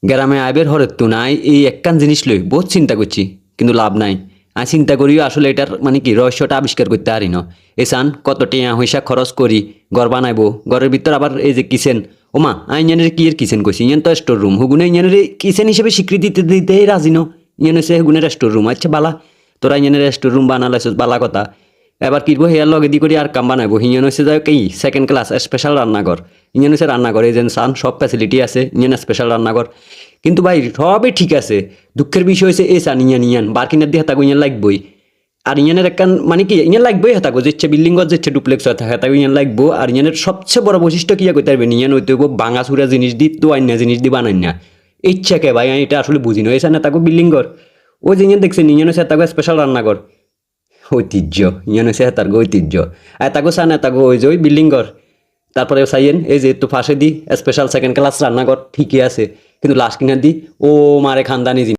গ্রামে আইবের হরের তো নাই এই একখান জিনিস লই বহুত চিন্তা করছি কিন্তু লাভ নাই। আমি চিন্তা করিও আসলে এটার মানে কি রহস্যটা আবিষ্কার করতে পারি না। এসান কত টিয়া পয়সা খরচ করি ঘর বানাইবো, ঘরের ভিতর আবার এই যে কিচেন, ওমা আইনের কি এর কিচেন কইছি ইয়ান তো স্টোর রুম, হুগুনে ইয়ানের কিচেন হিসেবে স্বীকৃতি দিতেই রাজি ন। ইয়ান হচ্ছে হুগুনের স্টোর রুম। আচ্ছা বালা তোরা ইয়ানের স্টোর রুম বানালাইছ বালা কথা, এবার কিনবো হেয়ার লগে দি করি আর কাম বানাইবো। হিয়ান হচ্ছে যায় কি সেকেন্ড ক্লাস স্পেশাল রান্নাঘর। ইয়ান হচ্ছে রান্নাঘর এই যে সান সব ফ্যাসিলিটি আছে, ইয়ান স্পেশাল রান্নাঘর। কিন্তু ভাই সবই ঠিক আছে, দুঃখের বিষয় হয়েছে এ সান ইয়ান বার্কিনার দিয়ে হেতাগো ইয়ান লাগবই। আর ইয়ানের একখান মানে কি ইয়ান লাগবেই হেতাগো, যেচ্ছে বিল্ডিং ঘর যেচ্ছে ডুপ্লেক্স হয়ে থাকে হেতাগো ইয়ান লাগবো। আর ইয়ানের সবচেয়ে বড় বৈশিষ্ট্য কিয়া করতে পারবেন, ইয়ান হইতে হইব ভাঙা চুরা জিনিস দি তো আইনা জিনিস দি বানাই না। ইচ্ছাকে ভাই আমি এটা আসলে বুঝি না। এসান হেতাগো বিল্ডিং ঘর ওই যে ইয়ান দেখছেন ইয়ান হচ্ছে হেতাগো স্পেশাল রান্নাঘর ঐতিহ্য, ইয়ান হচ্ছে হেতার ঐতিহ্য। আর তাগো চান তাগো ওই যে ওই বিল্ডিং ঘর, তারপরে চাইয়েন এই যে একটু ফাঁসে দি স্পেশাল সেকেন্ড ক্লাস রান্নাঘর ঠিকই আছে, কিন্তু লাস্ট কিনার দি ও মারে খানদানি জিনিস।